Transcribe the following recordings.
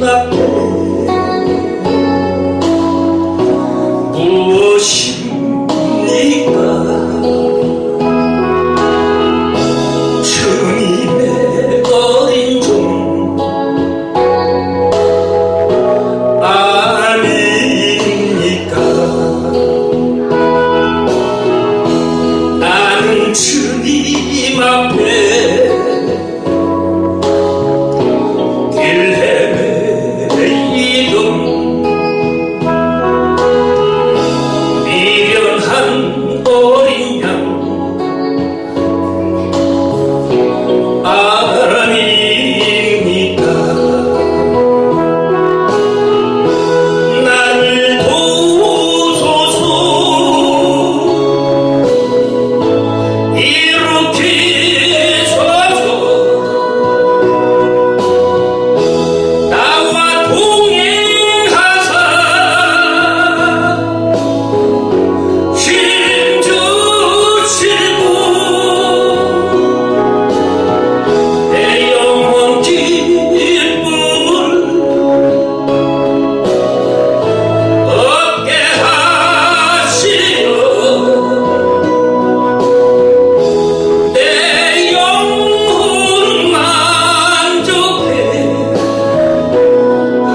앞에 무엇입니까? 주님의 어린 종 아닙니까? 나는 주님 앞에 길 헤매이던 미련한 어린 양 아닙니까? 나를 도우소서. 일으키소서. 나와 동행하사 힘주시고 내 영혼 기쁨을 얻게 하시어 내 영혼 만족해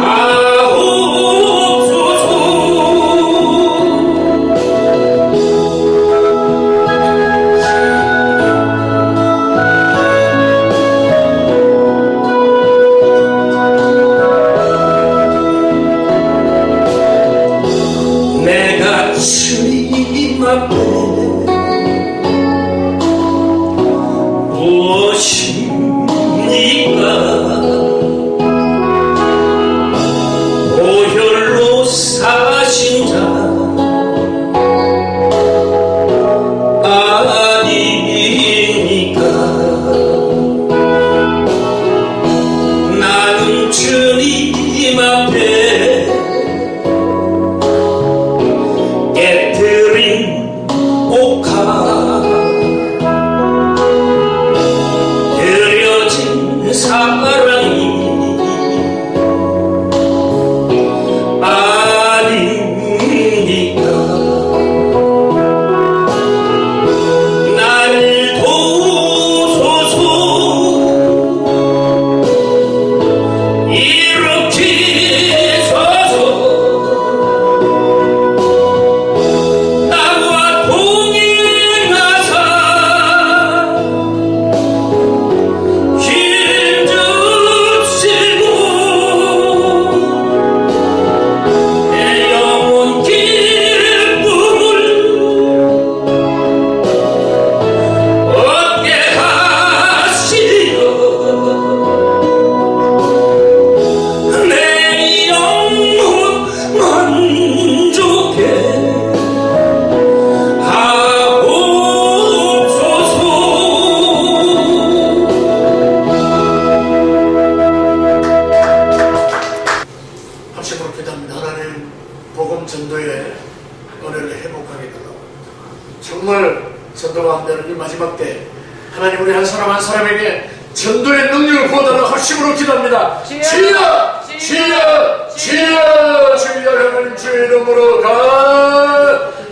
하옵소서. 내가 주님 앞에 무엇입니까? 보혈로 사신 자 아닙니까? 나는 주님 앞에 깨트린 옥화 들여진 사랑이 아닙니까? 나를 도우소서. 일으키소서. 나와 동행하사 힘주시고 내 영혼 기쁨을 얻게 하시어 내 영혼 만족해 하옵소서. 합심으로 기도합니다. 하나님, 복음 전도의 은혜를 회복하게 달라고. 정말 전도가 안 되는 이 마지막 때 하나님, 우리 한 사람 한 사람에게 전도의 능력을 부어달라고 합심으로 기도합니다. 주여! 주여! 주여! 주여! 하나님, 주의 이름으로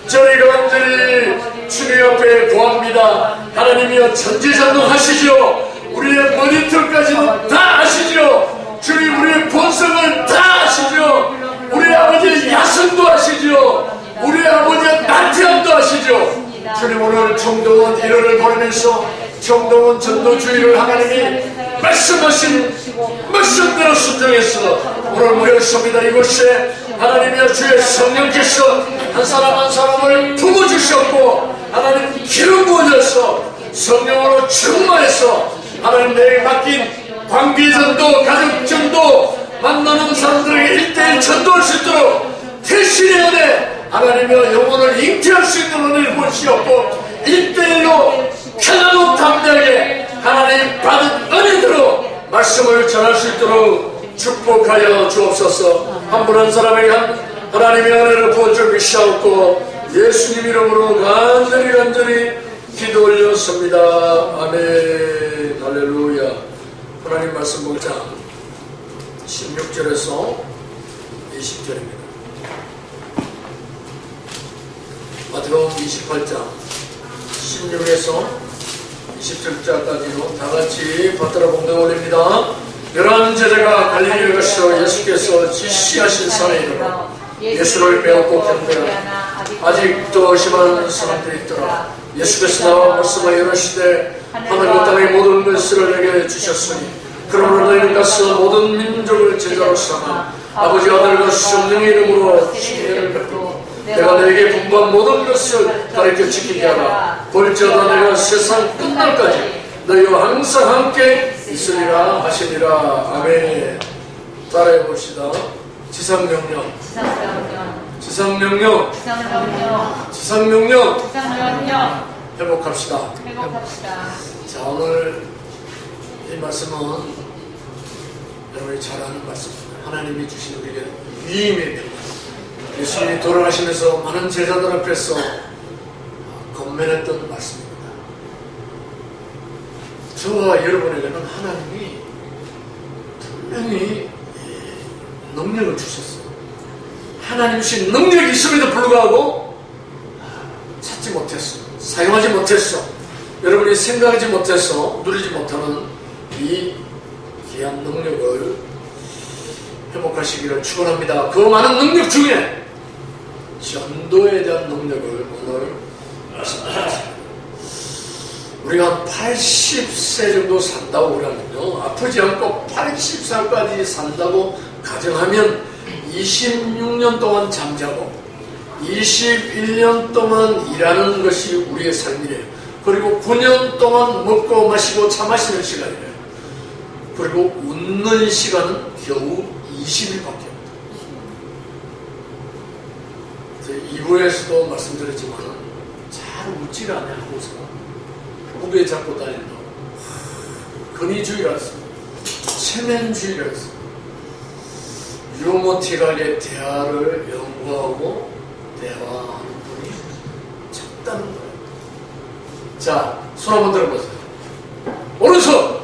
간절히 주님 앞에 구합니다. 하나님이여, 전지전능하시죠. 우리의 머리털까지도 다 아시죠. 주님, 우리의 본성을 다 아시죠. 우리 아버지의 야성도 아시죠. 우리 아버지의 나태함도 아시죠. 주님, 오늘 정동원 1월을 보내면서 정동원 전도주의를 하나님이 말씀하신 말씀대로 순종해서 오늘 모였습니다. 이곳에 하나님이여, 주의 성령께서 한 사람 한 사람을 품어주셨고 하나님 기름 부어져서 성령으로 충만해서 하나님 내게 맡긴 관계전도, 가족전도, 만나는 사람들에게 1대1 전도할 수 있도록 대신의 은혜, 하나님이여, 영혼을 잉태할 수 있는 은혜를 부으시옵고 1대1로 편안하고 담대하게 하나님 받은 은혜대로 말씀을 전할 수 있도록 축복하여 주옵소서. 한 분 한 사람에게 하나님의 은혜를 부어주시옵고 예수님 이름으로 간절히 기도 올렸습니다. 아멘. 할렐루야. 하나님 말씀 보자. 16절에서 20절입니다. 마태복음 28장 16에서 27절까지로 다같이 받들어 봉독 올립니다. 11 제자가 갈릴리에 가시어 예수께서 지시하신 산에 이르러 예수를 배웠고 경배하나 아직도 심한 사람들이 있더라. 예수께서 나와 말씀하여 이르시되 하나님의 땅의 모든 것을 내게 주셨으니 그러므로 너희는 가서 모든 민족을 제자로 삼아 아버지 아들과 성령의 이름으로 시혜를 베풀고 내가 너에게 분부한 모든 것을 가르쳐 지키게 하라. 볼지어다 내가 세상 끝날까지 너희와 항상 함께 있으리라 하시니라. 아멘. 따라해 봅시다. 지상명령 지상명령 지상명령 회복합시다. 자, 오늘 이 말씀은 여러분이 잘 아는 말씀입니다. 하나님이 주신 우리에게 위임의 명령. 예수님이 돌아가시면서 많은 제자들 앞에서 건면했던 말씀입니다. 저와 여러분에게는 하나님이 분명히 능력을 주셨어요. 하나님 주신 능력이 있음에도 불구하고 찾지 못했어, 사용하지 못했어, 여러분이 생각하지 못해서 누리지 못하는 이 귀한 능력을 회복하시기를 축원합니다. 그 많은 능력 중에 전도에 대한 능력을 오늘 말씀드리겠습니다. 우리가 80세 정도 산다고 그러면요, 아프지 않고 80살까지 산다고 가정하면 26년 동안 잠자고 21년 동안 일하는 것이 우리의 삶이래요. 그리고 9년 동안 먹고 마시고 차 마시는 시간이래요. 그리고 웃는 시간은 겨우 20일밖에 없다. 2부에서도 말씀드렸지만 잘 웃지가 않냐 하고서 고개 잡고 다닌다고 근위주의가 있습니다. 체면주의가 있습니다. 유모티하게 대화를 연구하고 대화하는 분이 적다는 거예요. 자, 손 한번 들어보세요. 오른손!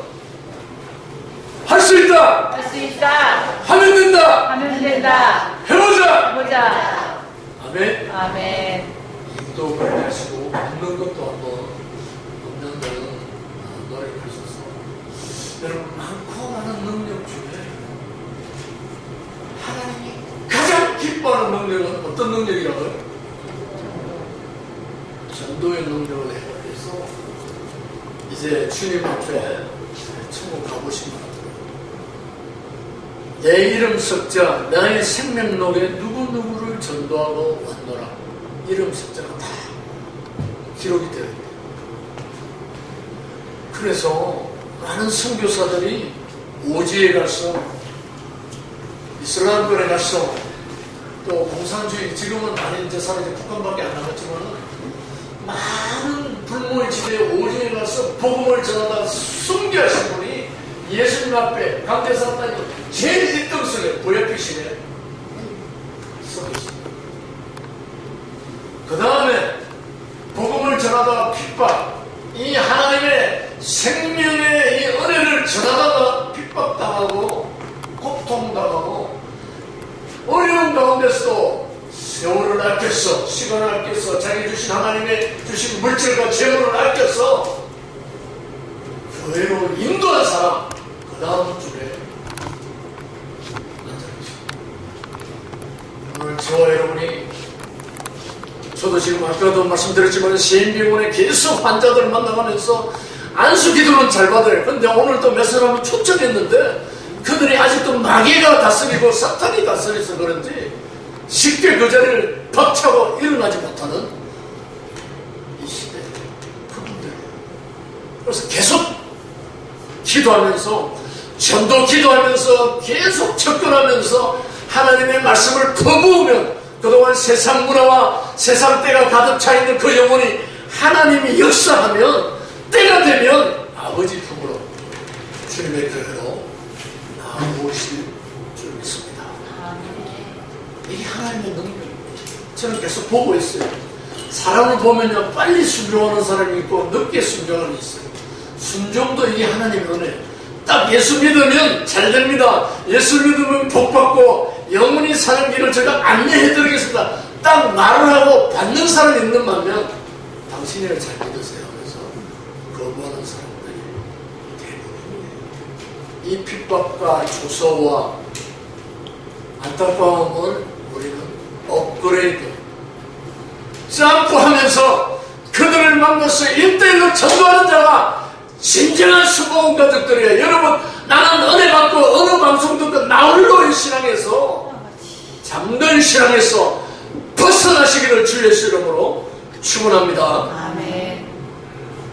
할 수 있다! 할 수 있다! 하면 된다! 하면 된다! 해보자! 보자! 아멘. 아멘. 인도를 하시고 없는 것도 한번 없는 데는 노력하셔서 여러분 많고 많은 능력 중에 하나님이 가장 기뻐하는 능력은 어떤 능력이라고요? 전도의 능력을 해서 이제 주님 앞에 천국 가보신 것 같아요. 내 이름 석자 나의 생명록에 누구누구를 전도하고 왔노라. 이름 석자가 다 기록이 되어 있대요. 그래서 많은 선교사들이 오지에 가서 이슬람권에 가서 또 공산주의, 지금은 많이 이제 사람이 북한밖에 안 남았지만 많은 불모지대 오지에 가서 복음을 전하다 순교하신 분이 예수님 앞에 강대상 다니고 제일 1등석에 보약비실에 서 계십니다. 그 다음에 복음을 전하다가 핍박, 이 하나님의 생명의 이 은혜를 전하다가 핍박당하고 고통당하고 어려운 가운데서도 세월을 아껴서, 시간을 아껴서, 자기 주신 하나님의 주신 물질과 재물을 아껴서 교회로 인도한 사람, 그 다음 주에 나타나십니다. 오늘 저와 여러분이, 저도 지금 아까도 말씀드렸지만 시인병원에 계속 환자들 만나가면서 안수기도는 잘 받아요. 근데 오늘 또 몇 사람을 초청했는데 그들이 아직도 마귀가 다스리고 사탄이 다스려서 그런지 쉽게 그 자리를 박차고 일어나지 못하는 이 시대에 그분들, 그래서 계속 기도하면서, 전도 기도하면서, 계속 접근하면서 하나님의 말씀을 퍼부으면 그동안 세상 문화와 세상 때가 가득 차 있는 그 영혼이 하나님이 역사하면 때가 되면 아버지 품으로 주님의 교회로 나아오실 줄 믿습니다. 이게 하나님의 능력입니다. 저는 계속 보고 있어요. 사람을 보면요, 빨리 순종하는 사람이 있고 늦게 순종하는 게 있어요. 순종도 이게 하나님의 은혜. 딱 예수 믿으면 잘 됩니다. 예수 믿으면 복받고 영원히 사는 길을 제가 안내해드리겠습니다. 딱 말을 하고 받는 사람이 있는 반면 당신을 잘 믿으세요. 그래서 거부하는 사람들이 대부분이에요. 이 핍박과 조소와 안타까움을 우리는 업그레이드 점프하면서 그들을 만나서 1대1로 전도하는 자가 진정한 수고원 가족들이에요. 여러분, 나는 은혜 받고 어느 방송 듣고 나홀로의 신앙에서 잠든 신앙에서 벗어나시기를 주 예수 이름으로 축원합니다. 아멘.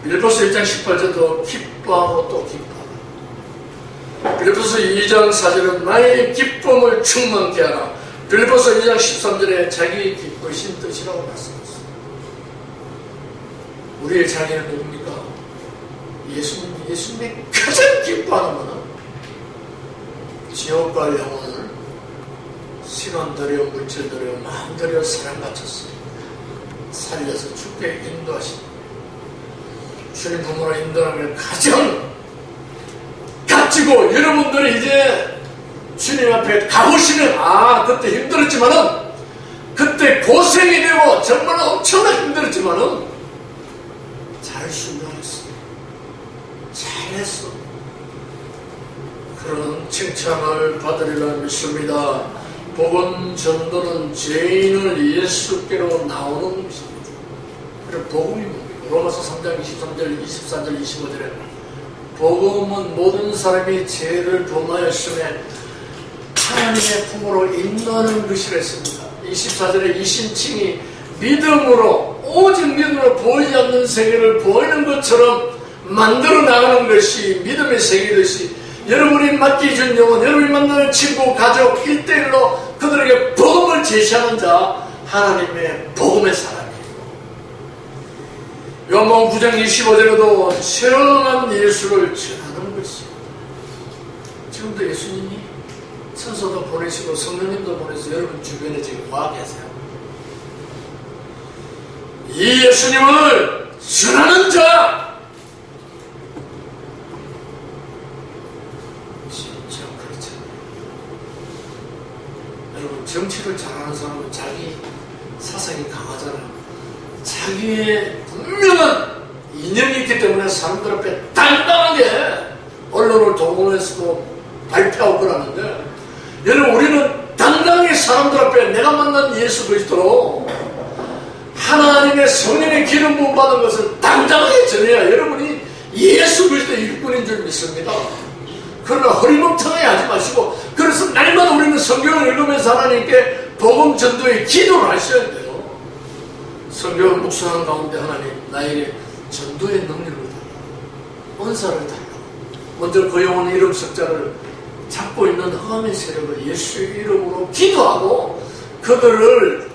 빌립보서 1장 18절도 기뻐하고 또 기뻐하라. 빌립보서 2장 4절은 나의 기쁨을 충만케 하라. 빌립보서 2장 13절에 자기 기쁘신 뜻이라고 말씀했어요. 우리의 자기는 누굽니까? 예수님이 가장 기뻐하는 것은 지옥 갈 영혼을 시간 들여 물질 들여 마음 들여 사랑 바쳤어요. 살려서 주께 인도하십니다. 주님 부모로 인도하는 가장 값지고 여러분들이 이제 주님 앞에 가보시면 그때 힘들었지만은 그때 고생이 되고 정말 엄청나게 힘들었지만은 잘 순종했어. 잘했어. 그런 칭찬을 받으리라 믿습니다. 복음 전도는 죄인을 예수께로 나오는 것입니다. 그리고 복음이 뭡니까? 로마서 3장 23절, 24절, 25절에 복음은 모든 사람이 죄를 범하였음에 하나님의 품으로 인도하는 것이라 했습니다. 24절에 이신칭이 믿음으로 오직 믿음으로 보이지 않는 세계를 보이는 것처럼 만들어 나가는 것이 믿음의 세계듯이 여러분이 맡기준 영혼, 여러분이 만나는 친구, 가족 1대1로 그들에게 복음을 제시하는 자 하나님의 복음의 사람이에요. 요한복음 9장 25절에도 시원한 예수를 전하는 것이에요. 지금도 예수님이 천사도 보내시고 성령님도 보내서 여러분 주변에 지금 와 계세요. 이 예수님을 전하는 자 진짜 그렇잖아요. 여러분 정치를 잘하는 사람은 자기 사상이 강하잖아요. 자기의 분명한 이념이 있기 때문에 사람들 앞에 당당하게 언론을 동원해서도 발표하고 그러는데 여러분 우리는 당당히 사람들 앞에 내가 만난 예수 그리스도로 하나님의 성령의 기름 부음 받은 것을 당당하게 전해야 여러분이 예수 그리스도의 일꾼인 줄 믿습니다. 그러나 허리멍텅하게 하지 마시고 그래서 날마다 우리는 성경을 읽으면서 하나님께 복음 전도의 기도를 하셔야 돼요. 성경을 묵상하는 가운데 하나님 나에게 전도의 능력을 달라, 은사를 달라. 먼저 그 영혼 이름 석자를 잡고 있는 흑암의 세력을 예수의 이름으로 기도하고 그들을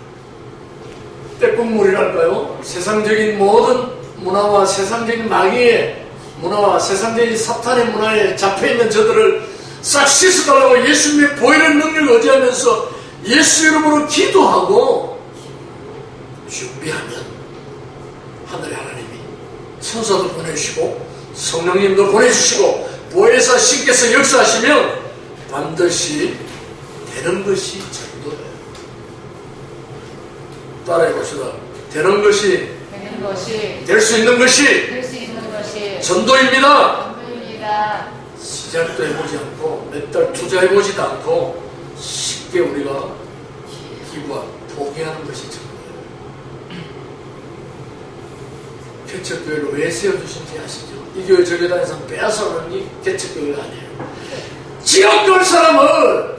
때국물이랄까요? 세상적인 모든 문화와 세상적인 마귀의 문화와 세상적인 사탄의 문화에 잡혀있는 저들을 싹 씻어달라고 예수님의 보이는 능력을 의지하면서 예수 이름으로 기도하고 준비하면 하늘의 하나님이 천사도 보내주시고 성령님도 보내주시고 보혜사 신께서 역사하시면 반드시 되는 것이 전도예요. 따라해봅시다. 되는 것이 될 수 있는 것이 전도입니다. 시작도 해보지 않고 몇 달 투자해보지도 않고 쉽게 우리가 포기하는 것이 전도예요. 개척교회를 왜 세워주신지 아시죠? 이 교회 저 교회 다니면서 빼앗아오는 이 개척교회가 아니에요. 지역 갈 사람을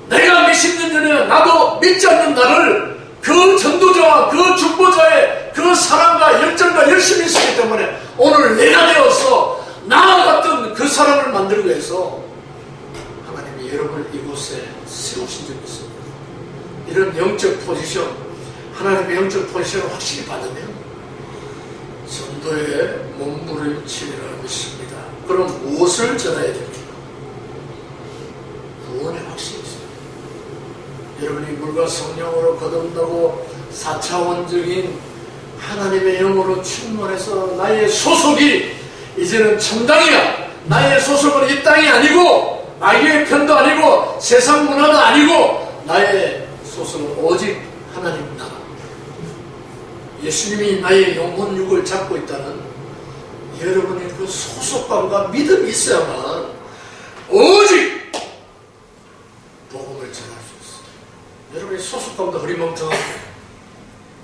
내가 몇십 년 전에 나도 믿지 않는 나를 그 전도자와 그 중보자의 그 사랑과 열정과 열심히 있었기 때문에 오늘 내가 되어서 나와 같은 그 사람을 만들기 위해서 하나님이 여러분을 이곳에 세우신 적이 있습니다. 이런 영적 포지션, 하나님의 영적 포지션을 확실히 받으면 전도에 몸부림치리라고 있습니다. 그럼 무엇을 전해야 됩니까? 구원의 확신이 있습니다. 여러분이 물과 성령으로 거듭나고 4차원적인 하나님의 영으로 충만해서 나의 소속이 이제는 천당이야, 나의 소속은 이 땅이 아니고 마귀의 편도 아니고 세상 문화도 아니고 나의 소속은 오직 하나님 나라. 예수님이 나의 영혼 육을 잡고 있다는 여러분의 그 소속감과 믿음이 있어야만 오직 복음을 전할 수 있어요. 여러분의 소속감도 흐리멍텅하고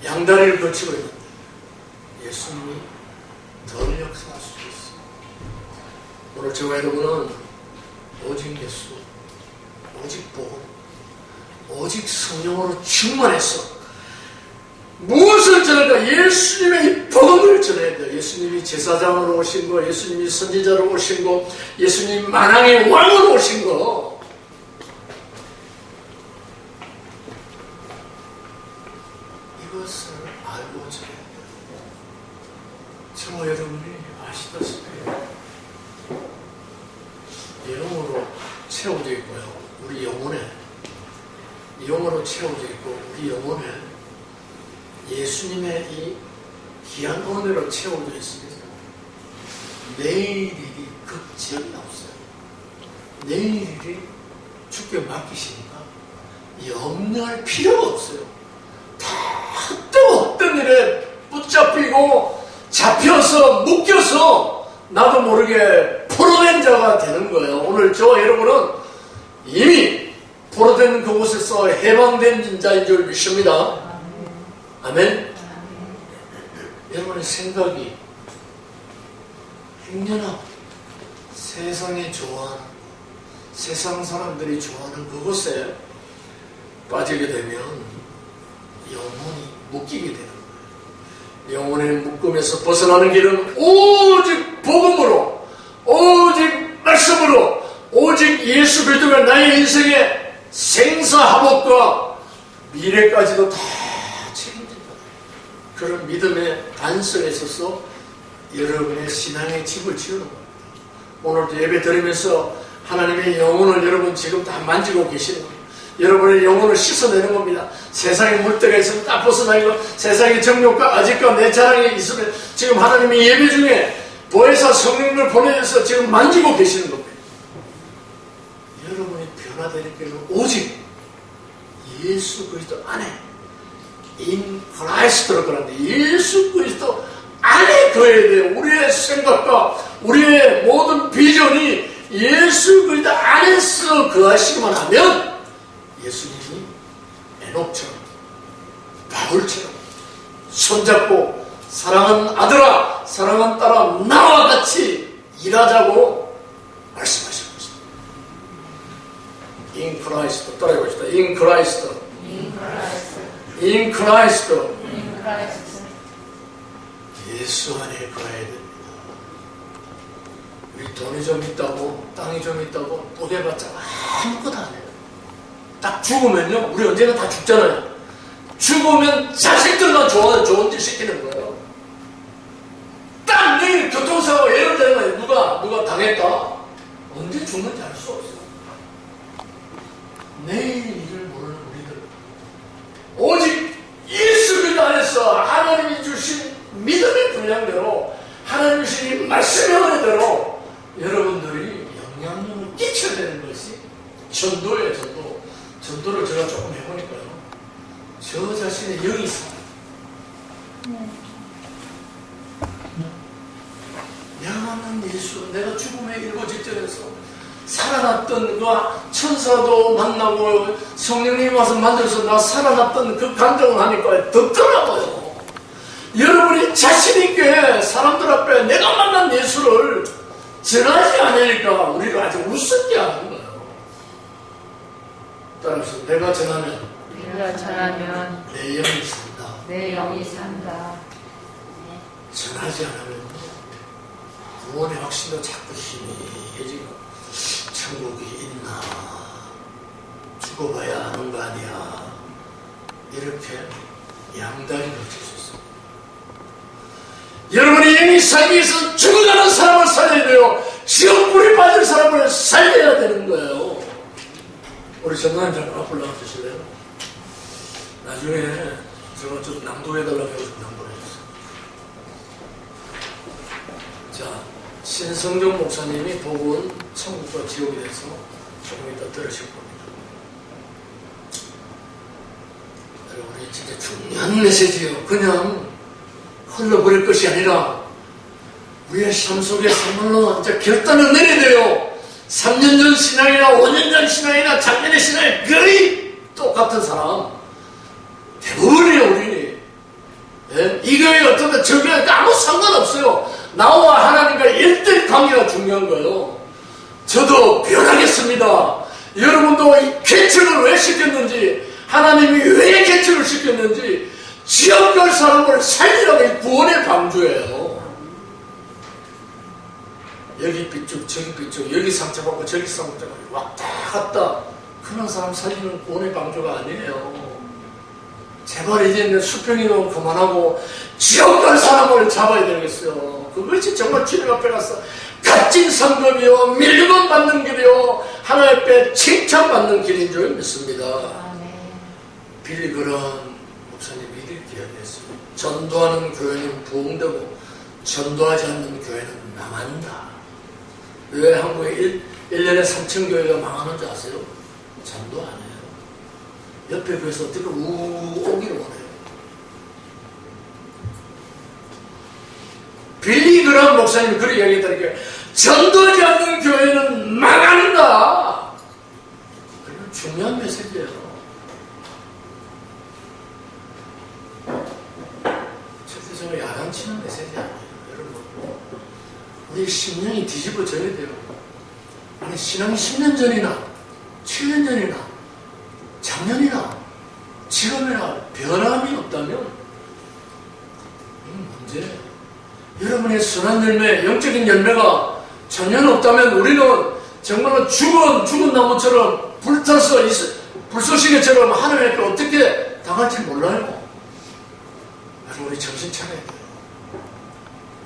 양다리를 거치고 있는데 예수님이 덜 역사할 수 있어요. 오늘 저와 여러분은 오직 예수, 오직 복음, 오직 성령으로 충만해서 무엇을 전할까? 예수님의 이 복음을 전해야 돼요. 예수님이 제사장으로 오신 거, 예수님이 선지자로 오신 거, 예수님이 만왕의 왕으로 오신 거. 이것을 알고 전해야 돼요. 저와 여러분이 아시다시피 영으로 채워져 있고요. 우리 영혼에 영으로 채워져 있고 우리 영혼에 예수님의 이 귀한 은혜로 채워져 있습니다. 내일 일이 걱정이 없어요. 내일 일이 주께 맡기시니까 염려할 필요가 없어요. 다 어떤 일에 붙잡히고 잡혀서 묶여서 나도 모르게 포로된 자가 되는 거예요. 오늘 저와 여러분은 이미 포로된 그곳에서 해방된 자인 줄 믿습니다. 아멘. 여러분의 생각이 행여나 세상에 좋아하는 세상 사람들이 좋아하는 그곳에 빠지게 되면 영혼이 묶이게 되는 거예요. 영혼의 묶음에서 벗어나는 길은 오직 복음으로, 오직 말씀으로, 오직 예수 그리스도가 나의 인생의 생사화복과 미래까지도 다 책임진다. 그런 믿음의 반석에 있어서 여러분의 신앙의 집을 지으는 겁니다. 오늘도 예배 드리면서 하나님의 영혼을 여러분 지금 다 만지고 계시는 겁니다. 여러분의 영혼을 씻어내는 겁니다. 세상의 물때가 있으면 딱 벗어나고 세상의 정욕과 아직과 내 자랑이 있으면 지금 하나님이 예배 중에 보혜사 성령을 보내셔서 지금 만지고 계시는 겁니다. 여러분이 변화되는 길은 오직 예수 그리스도 안에 in Christ로 그러는데 예수 그리스도 안에 거해야 돼요. 우리의 생각과 우리의 모든 비전이 예수 그리스도 안에서 거하시기만 하면 예수님이 에녹처럼 바울처럼 손잡고 사랑하는 아들아 사랑하는 딸아 나와 같이 일하자고 말씀하시는 것입니다. In Christ 따라해 봅시다. In Christ In Christ 예수 안에 거해야 됩니다. 우리 돈이 좀 있다고 땅이 좀 있다고 뽀개봤자 아무것도 안 해요. 딱 죽으면요 우리 언제나 다 죽잖아요. 죽으면 자식들만 좋은 짓 시키는 거예요. 딱 내일 교통사고 예를 들면 누가 당했다 언제 죽는지 알 수 없어요. 내일 일을 모르는 우리들 오직 예수 그리스도 안에서 하나님이 주신 믿음의 분량대로 하나님이 주신 말씀의 은혜대로 여러분들이 영향력을 끼쳐야 되는 것이 전도예요. 전도를 제가 조금 해보니까요 저 자신의 영이 살아요. 내가 만난 예수, 내가 죽음의 일부 직전에서 살아났던 그 천사도 만나고 성령님이 와서 만들어서 나 살아났던 그 감정을 하니까 덥더라고요. 여러분이 자신있게 사람들 앞에 내가 만난 예수를 전하지 않으니까 우리가 아주 우습게 하는 거예요. 따라서 내가 전하면 내 영이 산다. 내 영이 산다. 전하지 않으면 구원의 확신도 자꾸 희미해지고 천국이 있나 죽어봐야 아는 거 아니야 이렇게 양다리를 칠 수 있습니다. 여러분이 영이 살기 위해서 죽어가는 사람을 살려야 돼요. 지옥불에 빠질 사람을 살려야 되는 거예요. 우리 전도사님 잠깐 앞으로 나와주실래요? 나중에 제가 좀 낭독해달라고 해서 낭독해줬어요. 자, 신성정 목사님이 복은 천국과 지옥에 대해서 조금 이따 들으실 겁니다. 여러분이 진짜 중요한 메시지요. 그냥 흘러버릴 것이 아니라 우리의 삶 속에 정말로 진짜 결단을 내려야 돼요. 3년 전 신앙이나 5년 전 신앙이나 작년의 신앙이 거의 똑같은 사람 대부분이에요. 우리 이 교회 어떤가 저 교회 아무 상관없어요. 나와 하나님과 1대1 관계가 중요한 거예요. 저도 변하겠습니다. 여러분도 이 개척을 왜 시켰는지, 하나님이 왜 개척을 시켰는지, 지역별 사람을 살리라는 구원의 방주예요. 여기 삐쭉 저기 삐쭉, 여기 상처받고 저기 상처받고 왔다 갔다 그런 사람 살리는 구원의 방주가 아니에요. 제발 이제 수평이도 그만하고 지역별 사람을 잡아야 되겠어요. 그것이 정말 주님 앞에 가서 값진 상급이요, 밀려돈 받는 길이요, 하나님 앞에 칭찬받는 길인 줄 믿습니다. 빌리 그런 목사님이 이렇게 이야기했어요. 전도하는 교회는 부흥되고 전도하지 않는 교회는 망한다. 왜 한국에 1년에 3천 교회가 망하는 줄 아세요? 전도 안 해요. 옆에 교회에서 어떻게 오기를 원해요. 빌리 그람 목사님이 그렇게 이야기했다니까. 전도하지 않는 교회는 망한다. 그건 중요한 메시지예요. 절대적으로 야단치는 메시지 아니에요. 여러분, 우리 심령이 뒤집어져야 돼요. 아니, 신앙이 10년 전이나 7년 전이나 작년이나 지금이나 변함이 없다면 이건 문제예요. 여러분의 선한 열매, 영적인 열매가 전혀 없다면 우리는 정말로 죽은 나무처럼 불타서 불쏘시개처럼 하나님 앞에 어떻게 당할지 몰라요. 여러분, 우리 정신 차려야 돼요.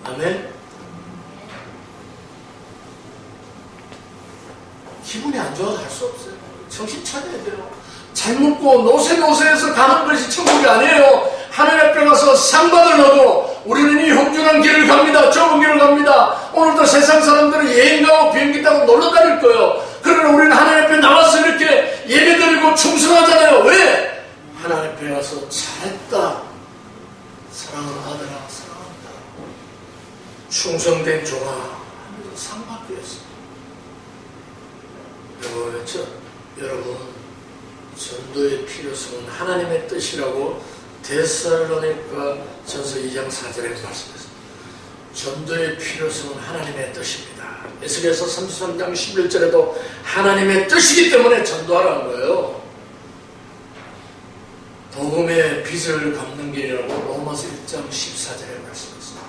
아멘. 기분이 안 좋아서 할 수 없어요. 정신 차려야 돼요. 잘 먹고 노세노세해서 가는 것이 천국이 아니에요. 하나님 앞에 가서 상 받으려고 우리는 이 험준한 길을 갑니다. 좁은 길을 갑니다. 오늘도 세상 사람들은 여행 가고 비행기 타고 놀러 다닐 거예요. 그러나 우리는 하나님 앞에 나와서 이렇게 예배드리고 충성하잖아요. 왜? 하나님 앞에 가서 잘했다. 사랑하는 아들아, 사랑한다. 충성된 종아 하면서 상 받기 위해서. 여러분, 전도의 필요성은 하나님의 뜻이라고 데살로니가 전서 2장 4절에 말씀했습니다. 전도의 필요성은 하나님의 뜻입니다. 에스겔서 33장 11절에도 하나님의 뜻이기 때문에 전도하라는 거예요. 복음의 빚을 갚는 길이라고 로마서 1장 14절에 말씀했습니다.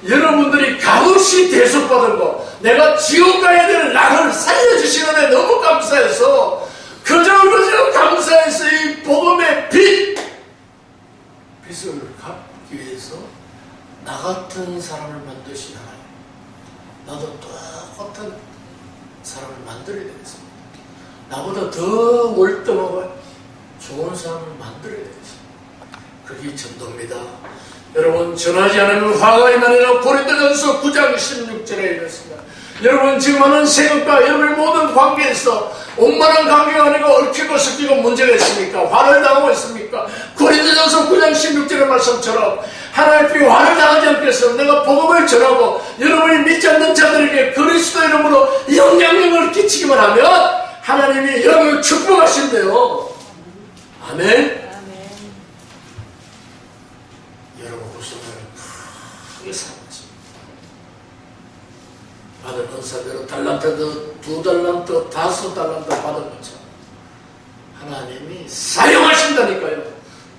여러분들이 값없이 대속받은 거, 내가 지옥 가야 될 나를 살려주시는 데 너무 감사해서 그저 감사해서 이 복음의 빚을 갚기 위해서 나 같은 사람을 만드신 하나님, 나도 똑같은 사람을 만들어야 되겠습니다. 나보다 더 월등하고 좋은 사람을 만들어야 되겠습니다. 그게 전도입니다. 여러분, 전하지 않으면 화가 임하리라. 고린도전서 9장 16절에 이랬습니다. 여러분, 지금 하는 생각과 여러분의 모든 관계에서 원만한 관계가 아니고 얽히고 섞이고 문제가 있습니까? 화를 당하고 있습니까? 고린도전서 9장 16절의 말씀처럼 하나님 앞에 화를 당하지 않겠어. 내가 복음을 전하고 여러분이 믿지 않는 자들에게 그리스도 이름으로 영향력을 끼치기만 하면 하나님이 여러분을 축복하신대요. 아멘. 여러분, 구속을 크게 사랑하십니다. 받은 은사대로 달란트, 2달란트, 5달란트 받은 것처럼 하나님이 사용하신다니까요.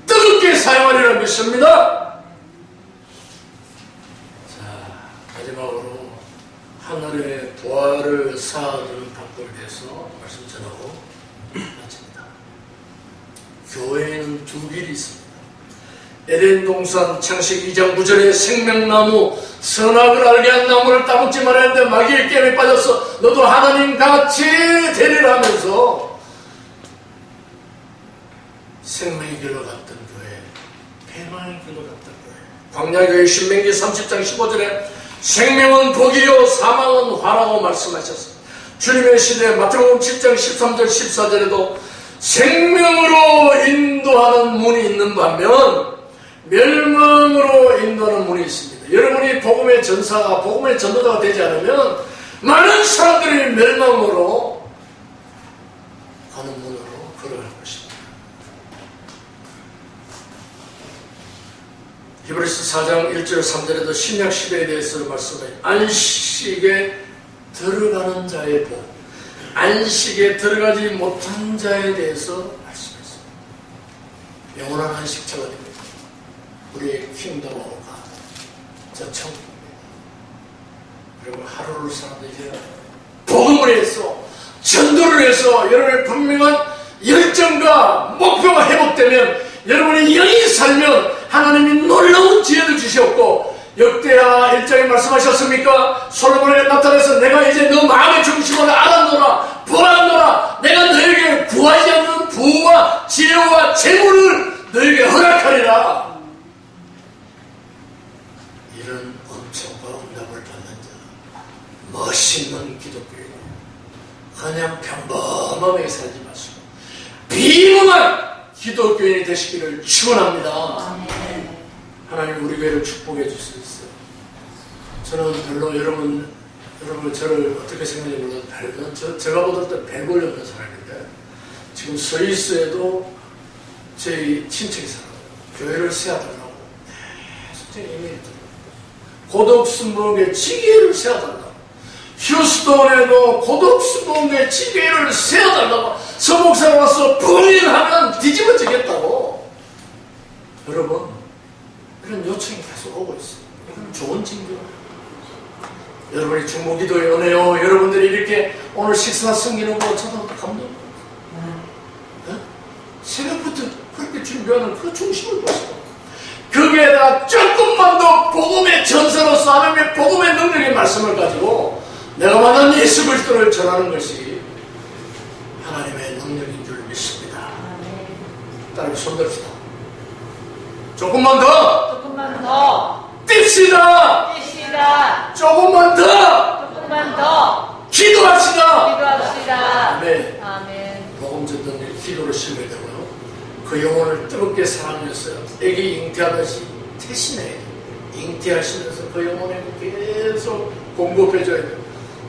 뜨겁게 사용하리라 믿습니다. 자, 마지막으로 하늘의 보화를 쌓아두는 방법에 대해서 말씀 전하고 마칩니다. 교회에는 두 길이 있습니다. 에덴 동산 창세기 2장 9절에 생명나무, 선악을 알게 한 나무를 따먹지 말아야 하는데 마귀의 게임에 빠져서 너도 하나님 같이 되리라 하면서 생명의 길로 갔던 교회, 패망의 길로 갔던 교회. 광야교회 신명기 30장 15절에 생명은 복이요 사망은 화라고 말씀하셨습니다. 주님의 시대 마태복음 7장 13절 14절에도 생명으로 인도하는 문이 있는 반면 멸망으로 인도하는 문이 있습니다. 여러분이 복음의 전사가, 복음의 전도자가 되지 않으면 많은 사람들이 멸망으로 가는 문으로 걸어갈 것입니다. 히브리서 4장 1절 3절에도 신약 시대에 대해서 말씀해요. 안식에 들어가는 자의 복, 안식에 들어가지 못한 자에 대해서 말씀했습니다. 영원한 안식처가 됩니다. 우리의 킹덤 오브 갓, 저 천국입니다. 그리고 하루를 살아도 이제 복음을 해서, 전도를 해서 여러분의 분명한 열정과 목표가 회복되면, 여러분이 영이 살면 하나님이 놀라운 지혜도 주셨고, 역대하 1장에 말씀하셨습니까? 솔로몬에게 나타나서 내가 이제 너 마음의 중심을 알았노라, 보았노라, 내가 너에게 구하지 않는 부와 지혜와 재물을 너에게 허락하리라. 이런 엄청과 응답을 받는 자, 멋있는 기독교인, 그냥 평범하게 살지 마시고 비범한 기독교인이 되시기를 축원합니다. 하나님 우리 교회를 축복해 줄 수 있어요. 저는 별로 여러분 저를 어떻게 생각하는지 몰라도 별로 제가 보던 때 100을 넘는 사람인데 지금 스위스에도 제 친척이 살아요. 교회를 세워달라고 계속 이메일 들어요. 고독순복의 지게를 세워달라고, 휴스턴에도 고독순복의 지게를 세워달라고 서목사가 와서 불인하면 뒤집어지겠다고. 여러분, 이런 요청이 계속 오고 있어요. 이건 좋은 징조예요. 여러분이 중보기도에 오네요. 여러분들이 이렇게 오늘 식사 섬기는 거 저도 감동. 새벽부터 그렇게 준비하는 그 중심을 보세요. 거기에다 조금만 더 복음의 전사로서 하나님의 복음의 능력의 말씀을 가지고 내가 만난 예수 그리스도를 전하는 것이 하나님의 능력인 줄 믿습니다. 따라서 손들읍시다. 조금만 더 뜁시다. 조금만 더 기도합시다. 아멘. 복음 전도는 기도를 심어야 되고요. 그 영혼을 뜨겁게 사랑해서 애기 잉태하듯이 태신해야 돼요. 잉태하시면서 그 영혼에 계속 공급해줘야 돼요.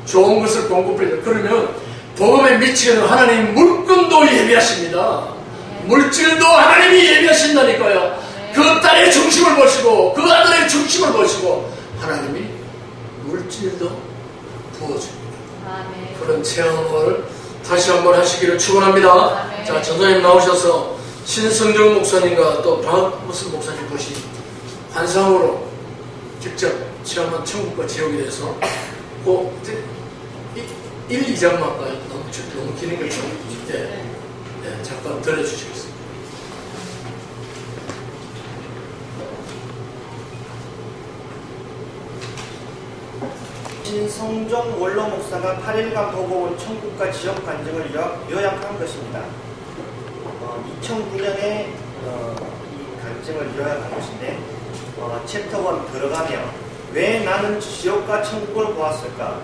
좋은 것을 공급해줘요. 그러면 복음에 미치게 되면 하나님 물건도 예비하십니다. 물질도 하나님이 예비하신다니까요. 그 딸의 중심을 보시고 그 아들의 중심을 보시고 하나님이 물질도 부어줍니다. 그런 체험을 다시 한번 하시기를 축원합니다. 자, 전사님 나오셔서 신성정 목사님과 또 박무슨 목사님 보시 환상으로 직접 체험한 천국과 지옥에 대해서 그 1, 2장만 봐요. 너무 기는 걸 좀 잠깐 들려주시겠습니다. 신성종 원로 목사가 8일간 보고 온 천국과 지옥 간증을 요약한 것입니다. 2009년에 이 간증을 요약한 것인데 챕터 1 들어가며 왜 나는 지옥과 천국을 보았을까?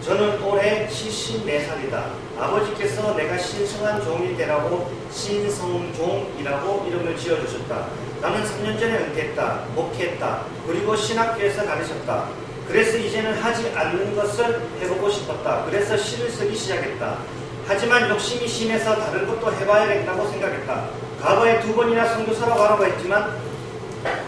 저는 올해 74살이다. 아버지께서 내가 신성한 종이 되라고 신성종이라고 이름을 지어주셨다. 나는 3년 전에 은퇴했다. 목회했다. 그리고 신학교에서 가르쳤다. 그래서 이제는 하지 않는 것을 해보고 싶었다. 그래서 시를 쓰기 시작했다. 하지만 욕심이 심해서 다른 것도 해봐야겠다고 생각했다. 과거에 2번이나 선교사로 가라고 했지만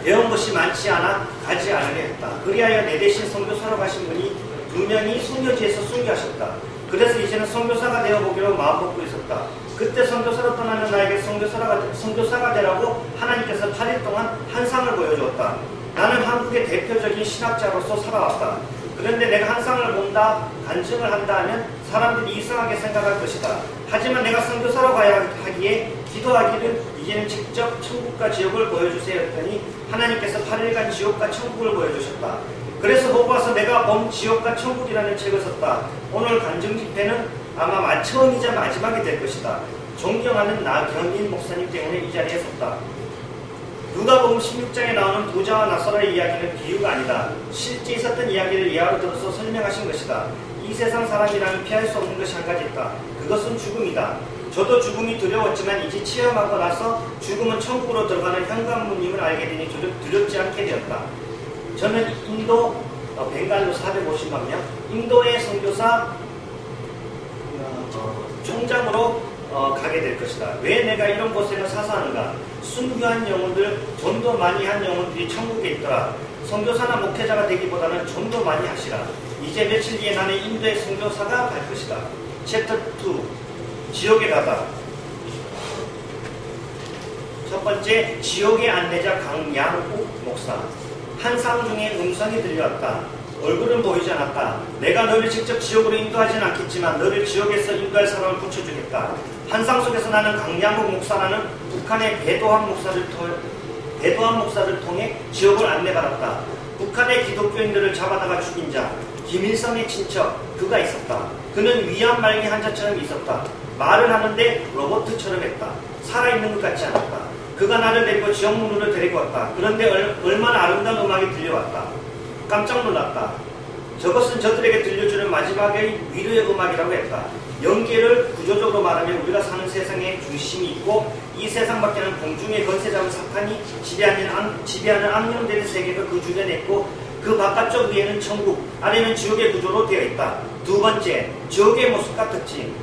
배운 것이 많지 않아 가지 않으려 했다. 그리하여 내 대신 선교사로 가신 분이 2명이 선교지에서 순교하셨다. 그래서 이제는 선교사가 되어보기로 마음먹고 있었다. 그때 선교사로 떠나는 나에게 선교사가 되라고 하나님께서 8일 동안 환상을 보여주었다. 나는 한국의 대표적인 신학자로서 살아왔다. 그런데 내가 환상을 본다, 간증을 한다 하면 사람들이 이상하게 생각할 것이다. 하지만 내가 선교사로 가야 하기에 기도하기를 이제는 직접 천국과 지옥을 보여주세요 했더니 하나님께서 8일간 지옥과 천국을 보여주셨다. 그래서 보고 와서 내가 본 지옥과 천국이라는 책을 썼다. 오늘 간증 집회는 아마 처음이자 마지막이 될 것이다. 존경하는 나경인 목사님 때문에 이 자리에 섰다. 누가복음 16장에 나오는 부자와 나사로의 이야기는 비유가 아니다. 실제 있었던 이야기를 예화로 들어서 설명하신 것이다. 이 세상 사람이라면 피할 수 없는 것이 한 가지 있다. 그것은 죽음이다. 저도 죽음이 두려웠지만 이제 체험하고 나서 죽음은 천국으로 들어가는 현관문임을 알게 되니 두렵지 않게 되었다. 저는 인도 벵갈로 450만 명, 인도의 선교사 총장으로 가게 될 것이다. 왜 내가 이런 곳에는 사사하는가? 순교한 영혼들, 전도 많이 한 영혼들이 천국에 있더라. 선교사나 목회자가 되기보다는 전도 많이 하시라. 이제 며칠 뒤에 나는 인도의 선교사가 갈 것이다. 챕터 2, 지옥에 가다. 첫 번째, 지옥의 안내자 강양욱 목사. 환상 중에 음성이 들려왔다. 얼굴은 보이지 않았다. 내가 너를 직접 지옥으로 인도하지는 않겠지만 너를 지옥에서 인도할 사람을 붙여주겠다. 환상 속에서 나는 강양욱 목사라는 북한의 배도한 목사를 통해 지옥을 안내받았다. 북한의 기독교인들을 잡아다가 죽인 자, 김일성의 친척, 그가 있었다. 그는 위암 말기 환자처럼 있었다. 말을 하는데 로봇처럼 했다. 살아있는 것 같지 않았다. 그가 나를 데리고 지옥문으로 데리고 왔다. 그런데 얼마나 아름다운 음악이 들려왔다. 깜짝 놀랐다. 저것은 저들에게 들려주는 마지막의 위로의 음악이라고 했다. 연계를 구조적으로 말하면 우리가 사는 세상에 중심이 있고 이 세상 밖에는 공중의 건세 잡은 사탄이 지배하는 악령들의 세계가 그 주변에 있고 그 바깥쪽 위에는 천국, 아래는 지옥의 구조로 되어 있다. 두 번째, 지옥의 모습과 특징.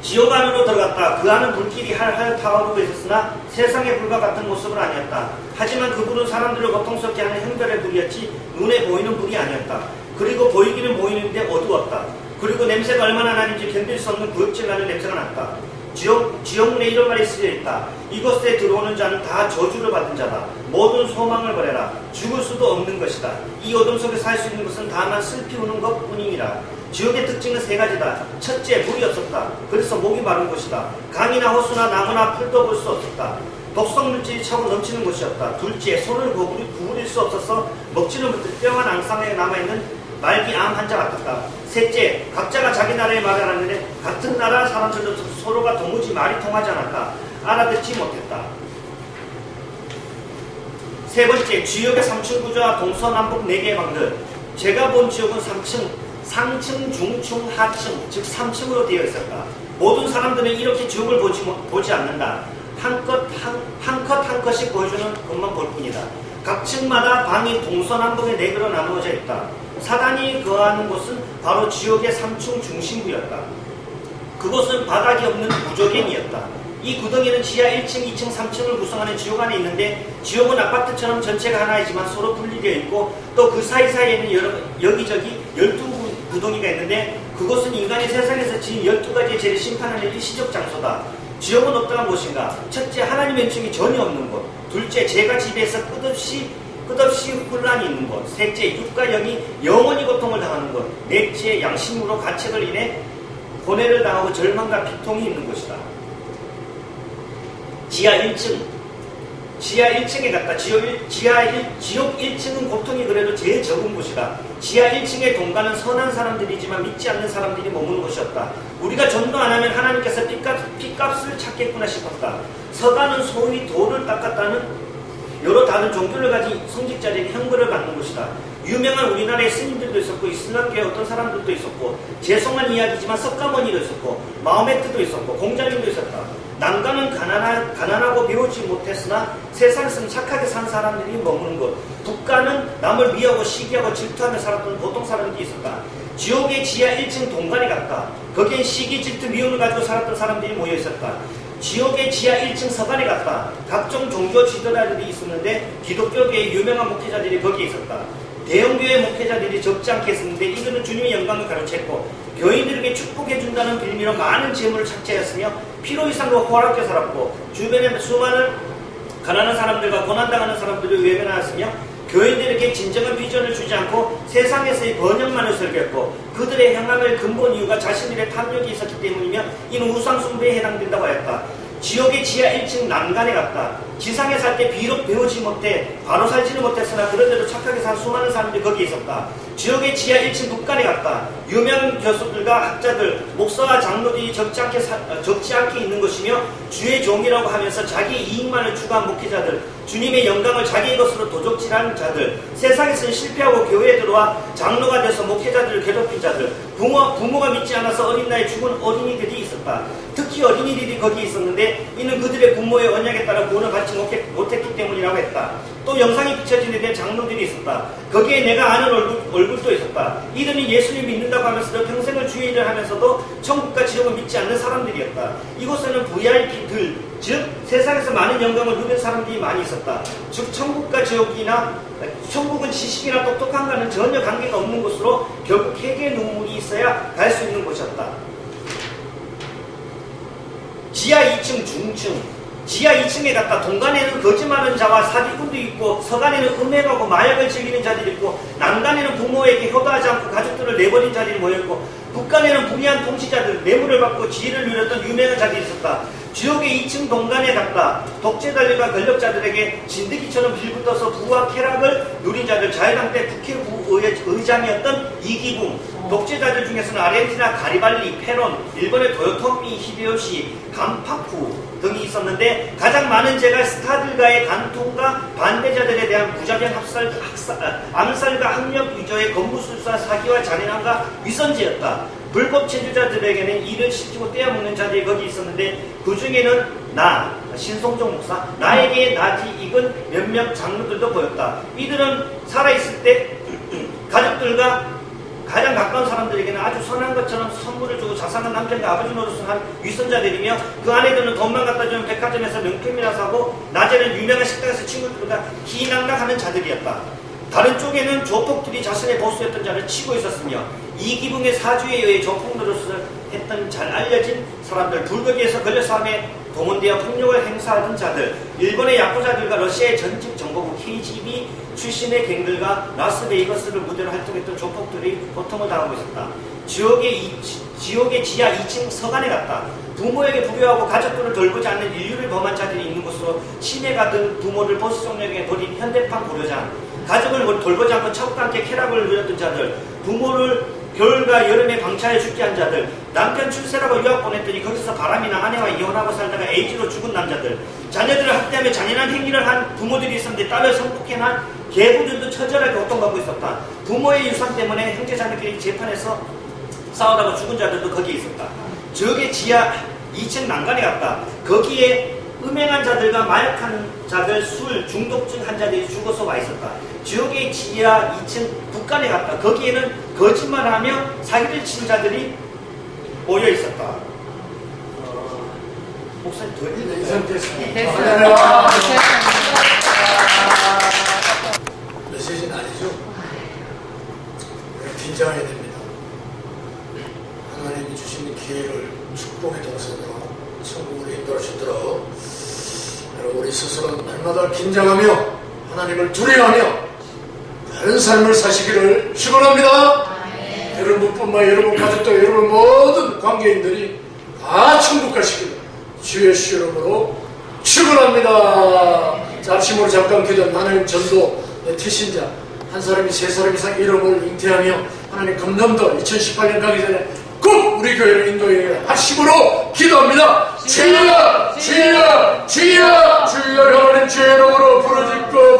지옥 안으로 들어갔다. 그 안은 불길이 할할 타오르고 있었으나 세상의 불과 같은 모습은 아니었다. 하지만 그 불은 사람들을 고통스럽게 하는 형별의 불이었지 눈에 보이는 불이 아니었다. 그리고 보이기는 보이는데 어두웠다. 그리고 냄새가 얼마나 나는지 견딜 수 없는 구역질 나는 냄새가 났다. 지옥문에 이런 말이 쓰여있다. 이곳에 들어오는 자는 다 저주를 받은 자다. 모든 소망을 버려라. 죽을 수도 없는 것이다. 이 어둠 속에 살 수 있는 것은 다만 슬피 우는 것뿐이니라. 지옥의 특징은 세 가지다. 첫째, 물이 없었다. 그래서 목이 마른 곳이다. 강이나 호수나 나무나 풀도 볼 수 없었다. 독성 물질이 차고 넘치는 곳이었다. 둘째, 손을 구부릴 수 없어서 먹지는 못해 뼈만 앙상하게 남아있는 말기 암 환자 같았다. 셋째, 각자가 자기 나라의 말을 하는데 같은 나라 사람들도 서로가 도무지 말이 통하지 않았다. 알아듣지 못했다. 세 번째, 지옥의 3층 구조와 동서남북 4개의 방들. 제가 본 지옥은 3층, 상층, 중층, 하층, 즉 3층으로 되어 있었다. 모든 사람들은 이렇게 지옥을 보지 않는다. 한 컷 컷씩 보여주는 것만 볼 뿐이다. 각 층마다 방이 동서남북의 4개로 나누어져 있다. 사단이 거하는 곳은 바로 지옥의 3층 중심부였다. 그곳은 바닥이 없는 구조갱이었다. 이 구덩이는 지하 1층, 2층, 3층을 구성하는 지옥 안에 있는데 지옥은 아파트처럼 전체가 하나이지만 서로 분리되어 있고 또 그 사이사이에는 여기저기 12구덩이가 있는데 그곳은 인간이 세상에서 지은 12가지의 죄를 심판하는 일시적 장소다. 지옥은 어떠한 곳인가? 첫째, 하나님의 은총이 전혀 없는 곳. 둘째, 죄가 지배해서 끝없이 혼란이 있는 곳. 셋째, 육과 영이 영원히 고통을 당하는 곳. 넷째, 양심으로 가책을 인해 고뇌를 당하고 절망과 비통이 있는 곳이다. 지하 1층에 갔다. 지옥 1층은 고통이 그래도 제일 적은 곳이다. 지하 1층의 동가는 선한 사람들이지만 믿지 않는 사람들이 머무는 곳이었다. 우리가 전도 안 하면 하나님께서 핏값을 찾겠구나 싶었다. 서가는 소위 돌을 닦았다는 여러 다른 종교를 가진 성직자들이 형벌을 받는 곳이다. 유명한 우리나라의 스님들도 있었고 이슬람교의 어떤 사람들도 있었고 죄송한 이야기지만 석가모니도 있었고 마호메트도 있었고 공자님도 있었다. 남가는 가난하고 배우지 못했으나 세상에서는 착하게 산 사람들이 머무는 곳. 북가는 남을 미워하고 시기하고 질투하며 살았던 보통 사람들이 있었다. 지옥의 지하 1층 동간이 같다. 거기엔 시기, 질투, 미움을 가지고 살았던 사람들이 모여 있었다. 지옥의 지하 1층 서관에 갔다. 각종 종교 지도자들이 있었는데 기독교계의 유명한 목회자들이 거기에 있었다. 대형교회 목회자들이 적지 않게 있었는데 이들은 주님의 영광을 가로챘고 교인들에게 축복해준다는 빌미로 많은 재물을 착취하였으며 필요 이상으로 호락게 살았고 주변에 수많은 가난한 사람들과 고난당하는 사람들을 외면하였으며 교인들에게 진정한 비전을 주지 않고 세상에서의 번영만을 설계했고 그들의 행함의 근본 이유가 자신들의 탐욕이 있었기 때문이며 이는 우상숭배에 해당된다고 하였다. 지옥의 지하 1층 난간에 갔다. 지상에 살 때 비록 배우지 못해 바로 살지는 못했으나 그런데도 착하게 산 수많은 사람들이 거기에 있었다. 지옥의 지하 1층 북간에 갔다. 유명 교수들과 학자들, 목사와 장로들이 적지 않게 있는 것이며 주의 종이라고 하면서 자기 이익만을 추구한 목회자들, 주님의 영광을 자기의 것으로 도적질한 자들, 세상에서는 실패하고 교회에 들어와 장로가 돼서 목회자들을 괴롭힌 자들, 부모가 믿지 않아서 어린 나이에 죽은 어린이들이 있었다. 특히 어린이들이 거기 있었는데 이는 그들의 부모의 언약에 따라 구원을 받지 못했기 때문이라고 했다. 또 영상이 비춰지는 데 장로들이 있었다. 거기에 내가 아는 얼굴도 있었다. 이들은 예수님 믿는다고 하면서도 평생을 주의 일을 하면서도 천국과 지옥을 믿지 않는 사람들이었다. 이곳에는 VIP들, 즉 세상에서 많은 영광을 누린 사람들이 많이 있었다. 즉 천국과 지옥이나 천국은 지식이나 똑똑한가는 전혀 관계가 없는 곳으로 결국 회개의 눈물이 있어야 갈 수 있는 곳이었다. 지하 2층 중층. 지하 2층에 갔다. 동간에는 거짓말하는 자와 사기꾼도 있고, 서간에는 음행하고 마약을 즐기는 자들이 있고, 난간에는 부모에게 효도하지 않고 가족들을 내버린 자들이 모여있고, 북간에는 불의한 통치자들, 뇌물을 받고 지위를 누렸던 유명한 자들이 있었다. 지옥의 2층 동간에 갔다. 독재자들과 권력자들에게 진드기처럼 빌붙어서 부와 쾌락을 누린 자들, 자유당 때 국회부 의장이었던 이기붕, 독재자들 중에서는 아르헨티나 가리발리, 페론, 일본의 도요토미 히데요시, 간파쿠 등이 있었는데 가장 많은 죄가 스타들과의 간통과 반대자들에 대한 무자비한 암살과 학력 위조의 건무술사 사기와 잔인함과 위선죄였다. 불법 체류자들에게는 일을 시키고 떼어먹는 자들이 거기 있었는데 그 중에는 신송종 목사, 나에게 나지 익은 몇몇 장로들도 보였다. 이들은 살아있을 때 가족들과 가장 가까운 사람들에게는 아주 선한 것처럼 선물을 주고 자상한 남편과 아버지 노릇을 한 위선자들이며 그 아내들은 돈만 갖다 주는 백화점에서 명품이나 사고 낮에는 유명한 식당에서 친구들과 희낙락하는 자들이었다. 다른 쪽에는 조폭들이 자신의 보스였던 자를 치고 있었으며 이기붕의 사주에 의해 조폭 노릇을 했던 잘 알려진 사람들, 불거지에서 걸려서 함에 동원되어 폭력을 행사하던 자들, 일본의 야쿠자들과 러시아의 전직 정보국 KGB 출신의 갱들과 라스베이거스를 무대로 활동했던 조폭들이 고통을 당하고 있었다. 지옥의 지하 2층 서간에 갔다. 부모에게 불효하고 가족들을 돌보지 않는 인류를 범한 자들이 있는 곳으로 치매가 든 부모를 보스 종력에 버린 현대판 고려장, 가족을 돌보지 않고 첩과 함께 쾌락을 누렸던 자들, 부모를 겨울과 여름에 방치하여 죽게 한 자들, 남편 출세라고 유학 보냈더니 거기서 바람이나 아내와 이혼하고 살다가 에이즈로 죽은 남자들, 자녀들을 학대하며 잔인한 행위를 한 부모들이 있었는데 딸을 성폭행한 계부들도 처절하게 고통받고 있었다. 부모의 유산 때문에 형제자매끼리 재판에서 싸우다가 죽은 자들도 거기에 있었다. 저게 지하 2층 난간에 갔다. 거기에 음행한 자들과 마약한 자들, 술, 중독증 환자들이 죽어서 와 있었다. 지옥의 지하 2층 북간에 갔다. 거기에는 거짓말하며 사기를 치는 자들이 모여 있었다. 목사님 더 이 상태였습니다. 됐어요. 메시지는 아니죠. 긴장해야 됩니다. 하나님이 주신 기회를 축복의 동선으로 천국을 인도하시도록 우리 스스로 날마다 긴장하며 하나님을 두려워하며 바른 삶을 사시기를 축원합니다. 여러분뿐만 아니라 여러분 가족도 여러분 모든 관계인들이 다 천국 가시기를 주의 이름으로 축원합니다. 자, 아침으로 잠깐 기도한 하나님 전도 태신자 한 사람이 세 사람 이상 이름을 잉태하며 하나님 금년도 2018년 가기 전에 꼭 우리 교회를 인도해 하심으로 기도합니다. 주여 주여 주여 주여 하나님 주의 이름으로 부르짖고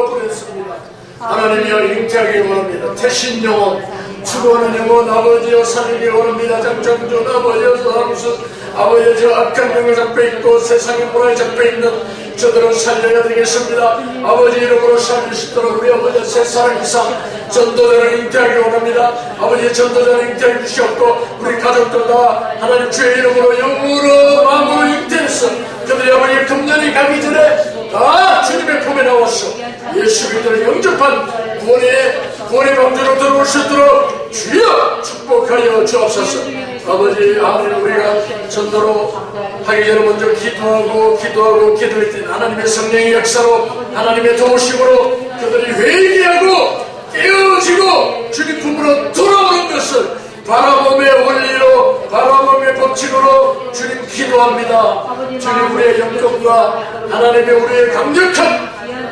부르짖습니다. 하나님이여 잉태하기 원합니다. 태신 영혼 추구하는 영혼 아버지여 살리기 원합니다. 장정준 아버지여 서함수 아버지여 저 악한 영에 잡혀있고 세상의 문화에 잡혀있는 저들은 살려야 되겠습니다. 아버지 이름으로 살리시도록 우리 아버지 세 사람 이상 전도자를 잉태하기 원합니다. 아버지 전도자를 잉태해 주시옵고 우리 가족들 다 하나님 주의 이름으로 영으로 마음으로 잉태해서 그들이 아버지 금년이 가기 전에 다 주님의 품에 나와서 예수 그리스도를 영접한 구원의 방주로 들어올 수 있도록 주여 축복하여 주옵소서. 아버지 하나님 우리가 전도로 하기 전에 먼저 기도할 때 하나님의 성령의 역사로 하나님의 도우심으로 그들이 회개하고 깨어지고 주님 품으로 돌아오는 것을 바라보며 원리로 바라보며 하나님의 법칙으로 주님 기도합니다. 주님 우리의 영성과 하나님의 우리의 강력한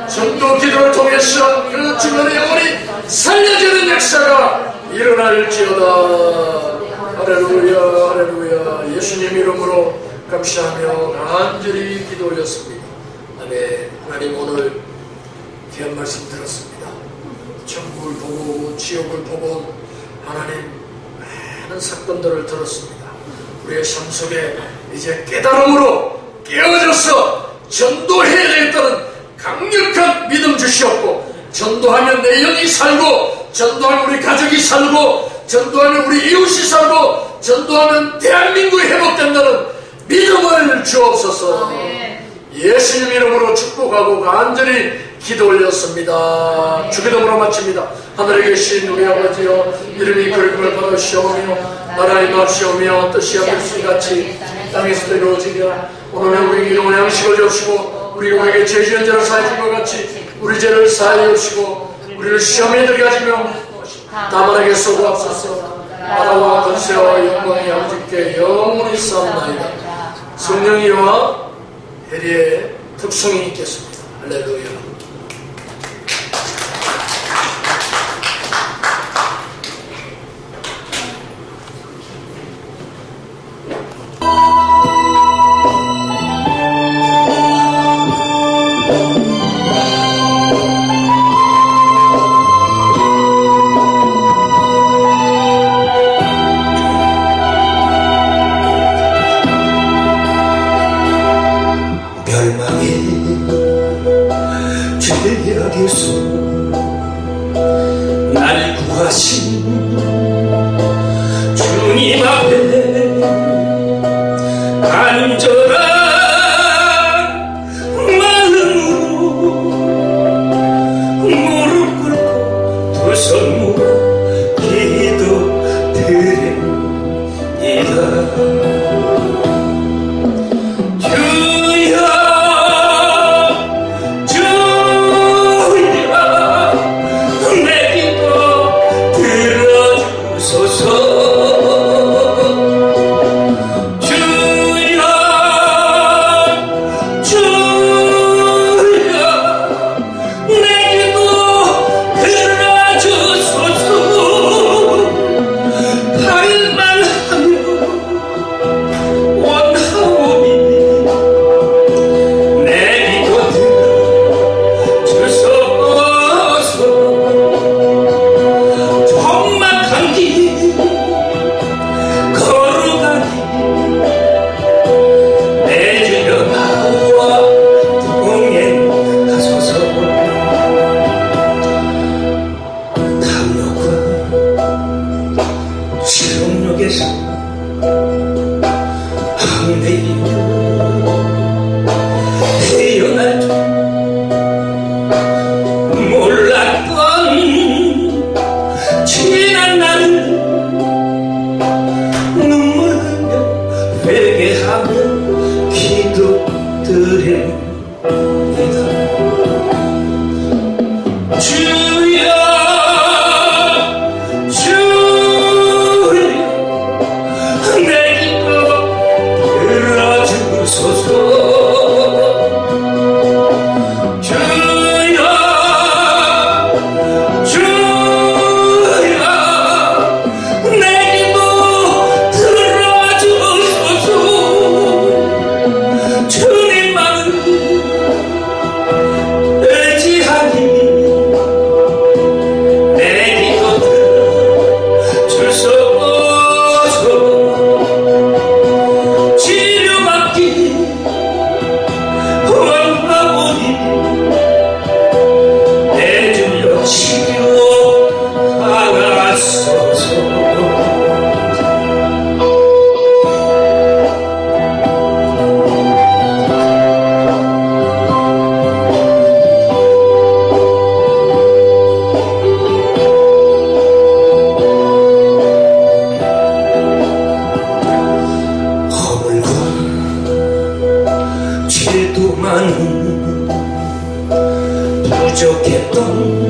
전도 기도를 통해서 그 중간에 영혼이 살려지는 역사가 일어날지어다. 할렐루야 할렐루야. 예수님 이름으로 감사하며 간절히 기도 올렸습니다. 아멘. 하나님 오늘 귀한 말씀 들었습니다. 천국을 보고 지옥을 보고 하나님 많은 사건들을 들었습니다. 우리의 삶 속에 이제 깨달음으로 깨어져서 전도해야 되겠다는 강력한 믿음 주시옵고, 전도하면 내 영이 살고, 전도하면 우리 가족이 살고, 전도하면 우리 이웃이 살고, 전도하면 대한민국이 회복된다는 믿음을 주옵소서. 아멘. 예수님 이름으로 축복하고 간절히 기도 올렸습니다. 주기도문으로 마칩니다. 하늘에 계신 우리 아버지여, 이름이 거룩을 받으시오며 나라의 임하시오며 뜻이 하늘같이 같이 땅에서도 이루어지랴. 오늘은 우리에게 일용할 양식을 주시고 우리에게 죄 지은 자를 사해 준 것 같이 우리 죄를 사하여 주시고 우리를 시험에 들게 하지 말고 다만하게 쏘고옵소서. 나라와 권세와 영광이 아버지께 영원히 싸움나이다. 성령이와 혜리의 특성이 있겠습니다. 할렐루야. 날 구하신 주님 앞에 간절한 마음으로 무릎 꿇고 두 손 모아 기도드립니다. 죄도 많은 부족했던